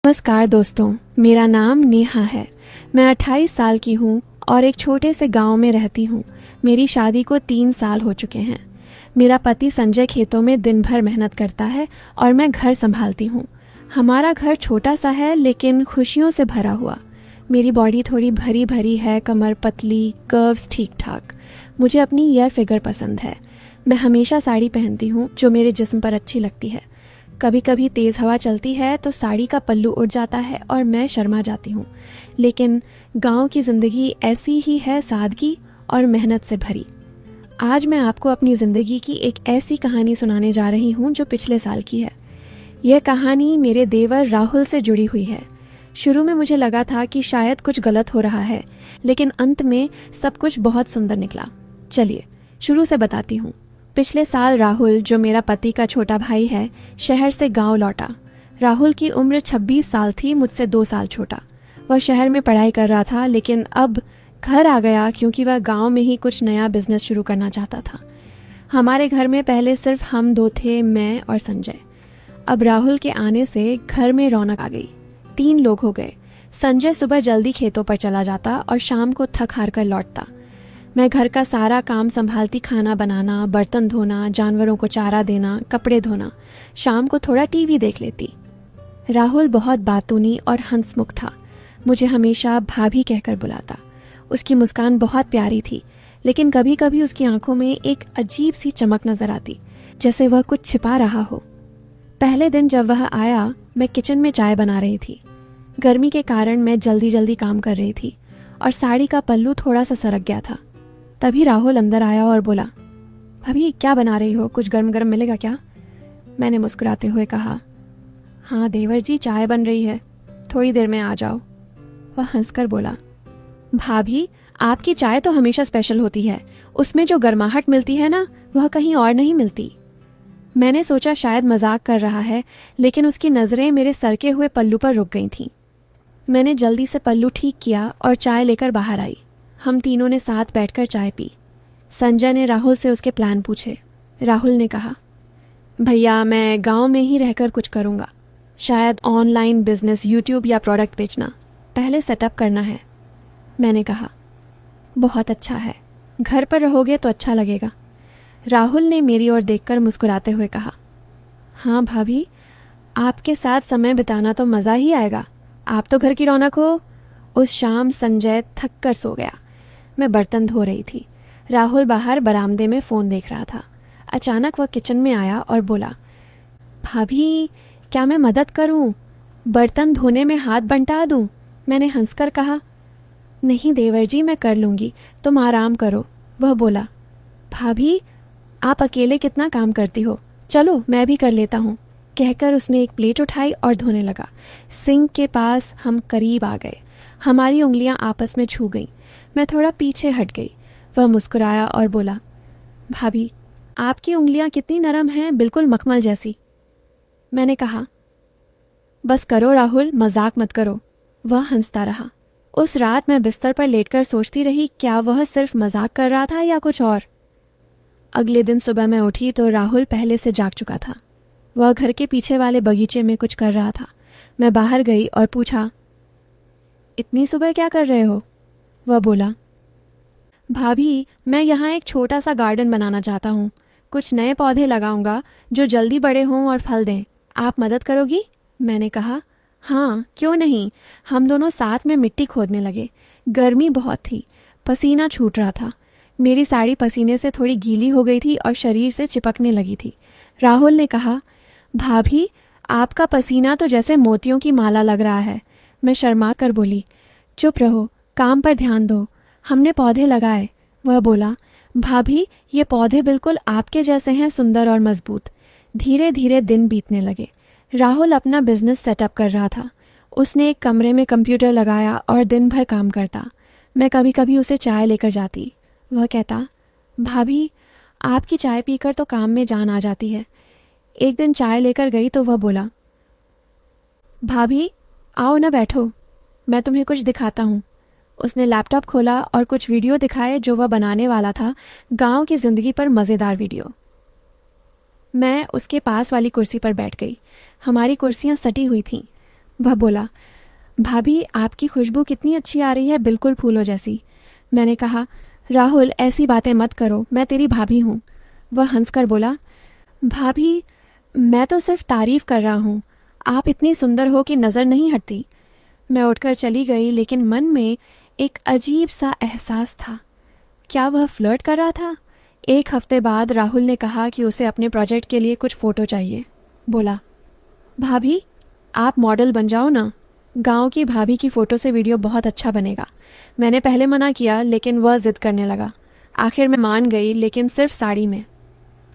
नमस्कार दोस्तों, मेरा नाम नेहा है। मैं 28 साल की हूँ और एक छोटे से गांव में रहती हूँ। मेरी शादी को 3 साल हो चुके हैं। मेरा पति संजय खेतों में दिन भर मेहनत करता है और मैं घर संभालती हूँ। हमारा घर छोटा सा है लेकिन खुशियों से भरा हुआ। मेरी बॉडी थोड़ी भरी भरी है, कमर पतली, कर्व्स ठीक ठाक। मुझे अपनी यह फिगर पसंद है। मैं हमेशा साड़ी पहनती हूँ जो मेरे जिस्म पर अच्छी लगती है। कभी कभी तेज़ हवा चलती है तो साड़ी का पल्लू उड़ जाता है और मैं शर्मा जाती हूँ। लेकिन गांव की ज़िंदगी ऐसी ही है, सादगी और मेहनत से भरी। आज मैं आपको अपनी ज़िंदगी की एक ऐसी कहानी सुनाने जा रही हूँ जो पिछले साल की है। यह कहानी मेरे देवर राहुल से जुड़ी हुई है। शुरू में मुझे लगा था कि शायद कुछ गलत हो रहा है, लेकिन अंत में सब कुछ बहुत सुंदर निकला। चलिए शुरू से बताती हूँ। पिछले साल राहुल, जो मेरा पति का छोटा भाई है, शहर से गांव लौटा। राहुल की उम्र 26 साल थी, मुझसे 2 साल छोटा। वह शहर में पढ़ाई कर रहा था लेकिन अब घर आ गया क्योंकि वह गांव में ही कुछ नया बिजनेस शुरू करना चाहता था। हमारे घर में पहले सिर्फ हम 2 थे, मैं और संजय। अब राहुल के आने से घर में रौनक आ गई। 3 लोग हो गए। संजय सुबह जल्दी खेतों पर चला जाता और शाम को थक हार कर लौटता। मैं घर का सारा काम संभालती, खाना बनाना, बर्तन धोना, जानवरों को चारा देना, कपड़े धोना। शाम को थोड़ा टीवी देख लेती। राहुल बहुत बातूनी और हंसमुख था। मुझे हमेशा भाभी कहकर बुलाता। उसकी मुस्कान बहुत प्यारी थी, लेकिन कभी कभी उसकी आंखों में एक अजीब सी चमक नजर आती, जैसे वह कुछ छिपा रहा हो। पहले दिन जब वह आया, मैं किचन में चाय बना रही थी। गर्मी के कारण मैं जल्दी जल्दी काम कर रही थी और साड़ी का पल्लू थोड़ा सा सरक गया था। तभी राहुल अंदर आया और बोला, भाभी क्या बना रही हो? कुछ गर्म गर्म मिलेगा क्या? मैंने मुस्कुराते हुए कहा, हाँ देवर जी, चाय बन रही है, थोड़ी देर में आ जाओ। वह हंसकर बोला, भाभी आपकी चाय तो हमेशा स्पेशल होती है, उसमें जो गर्माहट मिलती है ना, वह कहीं और नहीं मिलती। मैंने सोचा शायद मजाक कर रहा है, लेकिन उसकी नज़रें मेरे सरके हुए पल्लू पर रुक गई थीं। मैंने जल्दी से पल्लू ठीक किया और चाय लेकर बाहर आई। हम तीनों ने साथ बैठकर चाय पी। संजय ने राहुल से उसके प्लान पूछे। राहुल ने कहा, भैया मैं गांव में ही रहकर कुछ करूंगा, शायद ऑनलाइन बिजनेस, यूट्यूब या प्रोडक्ट बेचना, पहले सेटअप करना है। मैंने कहा, बहुत अच्छा है, घर पर रहोगे तो अच्छा लगेगा। राहुल ने मेरी ओर देखकर मुस्कुराते हुए कहा, हाँ भाभी, आपके साथ समय बिताना तो मज़ा ही आएगा, आप तो घर की रौनक हो। उस शाम संजय थक कर सो गया। मैं बर्तन धो रही थी। राहुल बाहर बरामदे में फ़ोन देख रहा था। अचानक वह किचन में आया और बोला, भाभी क्या मैं मदद करूं? बर्तन धोने में हाथ बंटा दूं? मैंने हंसकर कहा, नहीं देवर जी, मैं कर लूँगी, तुम आराम करो। वह बोला, भाभी आप अकेले कितना काम करती हो, चलो मैं भी कर लेता हूँ। कहकर उसने एक प्लेट उठाई और धोने लगा। सिंक के पास हम करीब आ गए। हमारी उंगलियां आपस में छू गईं। मैं थोड़ा पीछे हट गई। वह मुस्कुराया और बोला, भाभी आपकी उंगलियां कितनी नरम हैं, बिल्कुल मखमल जैसी। मैंने कहा, बस करो राहुल, मजाक मत करो। वह हंसता रहा। उस रात मैं बिस्तर पर लेटकर सोचती रही, क्या वह सिर्फ मजाक कर रहा था या कुछ और। अगले दिन सुबह मैं उठी तो राहुल पहले से जाग चुका था। वह घर के पीछे वाले बगीचे में कुछ कर रहा था। मैं बाहर गई और पूछा, इतनी सुबह क्या कर रहे हो? वह बोला, भाभी मैं यहाँ एक छोटा सा गार्डन बनाना चाहता हूँ, कुछ नए पौधे लगाऊंगा जो जल्दी बड़े हों और फल दें, आप मदद करोगी? मैंने कहा, हाँ क्यों नहीं। हम दोनों साथ में मिट्टी खोदने लगे। गर्मी बहुत थी, पसीना छूट रहा था। मेरी साड़ी पसीने से थोड़ी गीली हो गई थी और शरीर से चिपकने लगी थी। राहुल ने कहा, भाभी आपका पसीना तो जैसे मोतियों की माला लग रहा है। मैं शर्मा कर बोली, चुप रहो, काम पर ध्यान दो। हमने पौधे लगाए। वह बोला, भाभी ये पौधे बिल्कुल आपके जैसे हैं, सुंदर और मजबूत। धीरे धीरे दिन बीतने लगे। राहुल अपना बिजनेस सेटअप कर रहा था। उसने एक कमरे में कंप्यूटर लगाया और दिन भर काम करता। मैं कभी कभी उसे चाय लेकर जाती। वह कहता, भाभी आपकी चाय पीकर तो काम में जान आ जाती है। एक दिन चाय लेकर गई तो वह बोला, भाभी आओ ना बैठो, मैं तुम्हें कुछ दिखाता हूँ। उसने लैपटॉप खोला और कुछ वीडियो दिखाए जो वह बनाने वाला था, गांव की ज़िंदगी पर मज़ेदार वीडियो। मैं उसके पास वाली कुर्सी पर बैठ गई। हमारी कुर्सियां सटी हुई थीं। वह बोला, भाभी आपकी खुशबू कितनी अच्छी आ रही है, बिल्कुल फूलों जैसी। मैंने कहा, राहुल ऐसी बातें मत करो, मैं तेरी भाभी हूँ। वह हंसकर बोला, भाभी मैं तो सिर्फ तारीफ कर रहा हूँ, आप इतनी सुंदर हो कि नज़र नहीं हटती। मैं उठकर चली गई, लेकिन मन में एक अजीब सा एहसास था। क्या वह फ्लर्ट कर रहा था? एक हफ्ते बाद राहुल ने कहा कि उसे अपने प्रोजेक्ट के लिए कुछ फ़ोटो चाहिए। बोला, भाभी आप मॉडल बन जाओ ना, गांव की भाभी की फ़ोटो से वीडियो बहुत अच्छा बनेगा। मैंने पहले मना किया, लेकिन वह ज़िद करने लगा। आखिर मैं मान गई, लेकिन सिर्फ साड़ी में।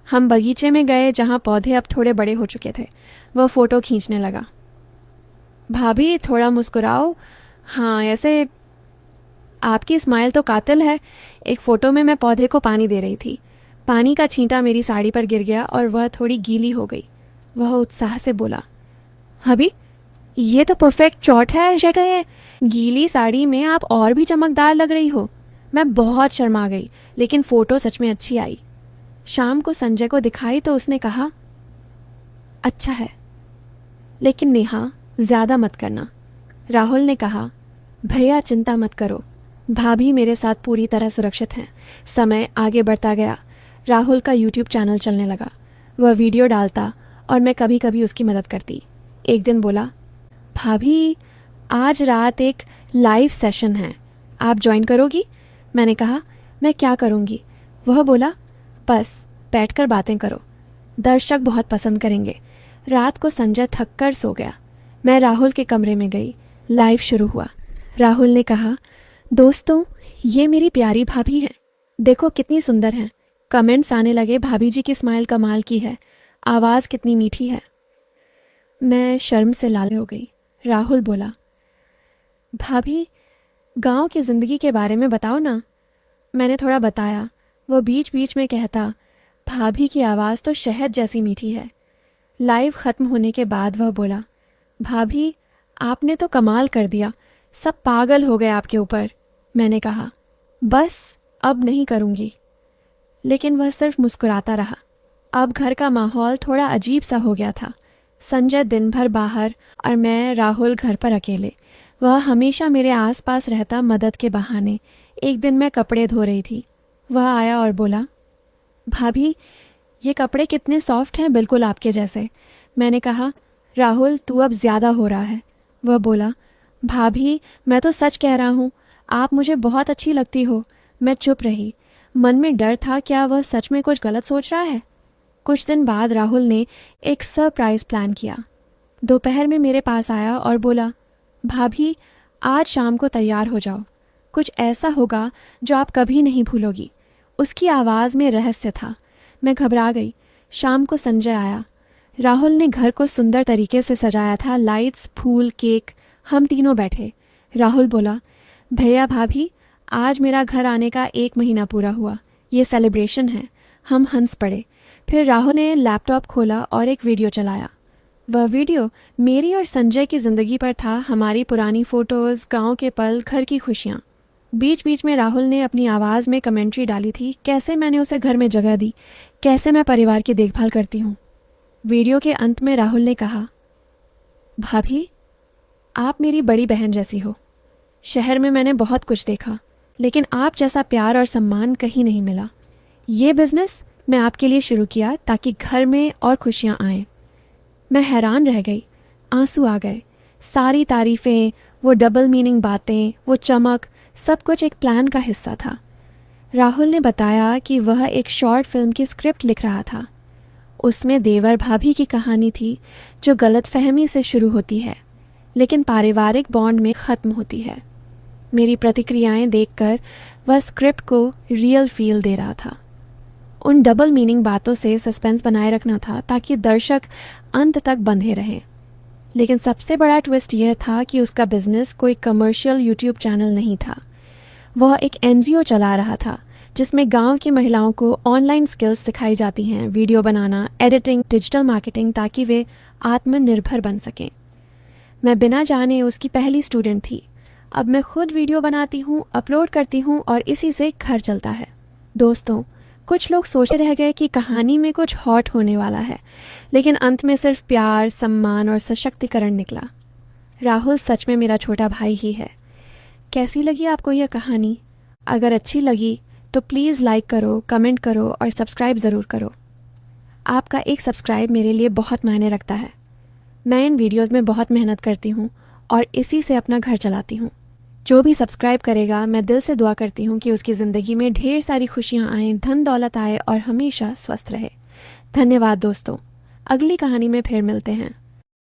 हम बगीचे में गए जहाँ पौधे अब थोड़े बड़े हो चुके थे। वह फ़ोटो खींचने लगा। भाभी थोड़ा मुस्कुराओ, हाँ ऐसे, आपकी स्माइल तो कातिल है। एक फ़ोटो में मैं पौधे को पानी दे रही थी। पानी का छींटा मेरी साड़ी पर गिर गया और वह थोड़ी गीली हो गई। वह उत्साह से बोला, भाभी ये तो परफेक्ट शॉट है जगह, गीली साड़ी में आप और भी चमकदार लग रही हो। मैं बहुत शर्मा गई, लेकिन फ़ोटो सच में अच्छी आई। शाम को संजय को दिखाई तो उसने कहा, अच्छा है, लेकिन नेहा ज़्यादा मत करना। राहुल ने कहा, भैया चिंता मत करो, भाभी मेरे साथ पूरी तरह सुरक्षित हैं। समय आगे बढ़ता गया। राहुल का यूट्यूब चैनल चलने लगा। वह वीडियो डालता और मैं कभी कभी उसकी मदद करती। एक दिन बोला, भाभी आज रात एक लाइव सेशन है, आप ज्वाइन करोगी? मैंने कहा, मैं क्या करूँगी? वह बोला, बस बैठकर बातें करो, दर्शक बहुत पसंद करेंगे। रात को संजय थक कर सो गया। मैं राहुल के कमरे में गई। लाइव शुरू हुआ। राहुल ने कहा, दोस्तों ये मेरी प्यारी भाभी है, देखो कितनी सुंदर हैं। कमेंट्स आने लगे, भाभी जी की स्माइल कमाल की है, आवाज़ कितनी मीठी है। मैं शर्म से लाल हो गई। राहुल बोला, भाभी गांव की ज़िंदगी के बारे में बताओ ना। मैंने थोड़ा बताया। वो बीच बीच में कहता, भाभी की आवाज़ तो शहद जैसी मीठी है। लाइव ख़त्म होने के बाद वह बोला, भाभी आपने तो कमाल कर दिया, सब पागल हो गए आपके ऊपर। मैंने कहा, बस अब नहीं करूँगी। लेकिन वह सिर्फ मुस्कुराता रहा। अब घर का माहौल थोड़ा अजीब सा हो गया था। संजय दिन भर बाहर और मैं राहुल घर पर अकेले। वह हमेशा मेरे आसपास रहता, मदद के बहाने। एक दिन मैं कपड़े धो रही थी। वह आया और बोला, भाभी ये कपड़े कितने सॉफ्ट हैं, बिल्कुल आपके जैसे। मैंने कहा, राहुल तू अब ज़्यादा हो रहा है। वह बोला, भाभी मैं तो सच कह रहा हूँ, आप मुझे बहुत अच्छी लगती हो। मैं चुप रही। मन में डर था, क्या वह सच में कुछ गलत सोच रहा है। कुछ दिन बाद राहुल ने एक सरप्राइज प्लान किया। दोपहर में मेरे पास आया और बोला, भाभी आज शाम को तैयार हो जाओ, कुछ ऐसा होगा जो आप कभी नहीं भूलोगी। उसकी आवाज़ में रहस्य था। मैं घबरा गई। शाम को संजय आया। राहुल ने घर को सुंदर तरीके से सजाया था, लाइट्स, फूल, केक। हम तीनों बैठे। राहुल बोला, भैया भाभी आज मेरा घर आने का 1 महीना पूरा हुआ, ये सेलिब्रेशन है। हम हंस पड़े। फिर राहुल ने लैपटॉप खोला और एक वीडियो चलाया। वह वीडियो मेरी और संजय की ज़िंदगी पर था, हमारी पुरानी फ़ोटोज़, गांव के पल, घर की खुशियाँ। बीच बीच में राहुल ने अपनी आवाज़ में कमेंट्री डाली थी, कैसे मैंने उसे घर में जगह दी, कैसे मैं परिवार की देखभाल करती हूँ। वीडियो के अंत में राहुल ने कहा, भाभी आप मेरी बड़ी बहन जैसी हो। शहर में मैंने बहुत कुछ देखा, लेकिन आप जैसा प्यार और सम्मान कहीं नहीं मिला। ये बिज़नेस मैं आपके लिए शुरू किया ताकि घर में और खुशियाँ आएँ। मैं हैरान रह गई, आंसू आ गए। सारी तारीफ़ें, वो डबल मीनिंग बातें, वो चमक, सब कुछ एक प्लान का हिस्सा था। राहुल ने बताया कि वह एक शॉर्ट फिल्म की स्क्रिप्ट लिख रहा था। उसमें देवर भाभी की कहानी थी, जो गलतफहमी से शुरू होती है, लेकिन पारिवारिक बॉन्ड में ख़त्म होती है। मेरी प्रतिक्रियाएं देखकर वह स्क्रिप्ट को रियल फील दे रहा था। उन डबल मीनिंग बातों से सस्पेंस बनाए रखना था ताकि दर्शक अंत तक बंधे रहें। लेकिन सबसे बड़ा ट्विस्ट यह था कि उसका बिजनेस कोई कमर्शियल यूट्यूब चैनल नहीं था। वह एक एनजीओ चला रहा था जिसमें गांव की महिलाओं को ऑनलाइन स्किल्स सिखाई जाती हैं, वीडियो बनाना, एडिटिंग, डिजिटल मार्केटिंग, ताकि वे आत्मनिर्भर बन सकें। मैं बिना जाने उसकी पहली स्टूडेंट थी। अब मैं खुद वीडियो बनाती हूँ, अपलोड करती हूँ और इसी से घर चलता है। दोस्तों, कुछ लोग सोचते रह गए कि कहानी में कुछ हॉट होने वाला है, लेकिन अंत में सिर्फ प्यार, सम्मान और सशक्तिकरण निकला। राहुल सच में मेरा छोटा भाई ही है। कैसी लगी आपको यह कहानी? अगर अच्छी लगी तो प्लीज़ लाइक करो, कमेंट करो और सब्सक्राइब ज़रूर करो। आपका एक सब्सक्राइब मेरे लिए बहुत मायने रखता है। मैं इन वीडियोस में बहुत मेहनत करती हूँ और इसी से अपना घर चलाती हूँ। जो भी सब्सक्राइब करेगा, मैं दिल से दुआ करती हूँ कि उसकी ज़िंदगी में ढेर सारी खुशियाँ आएँ, धन दौलत आए और हमेशा स्वस्थ रहे। धन्यवाद दोस्तों। अगली कहानी में फिर मिलते हैं।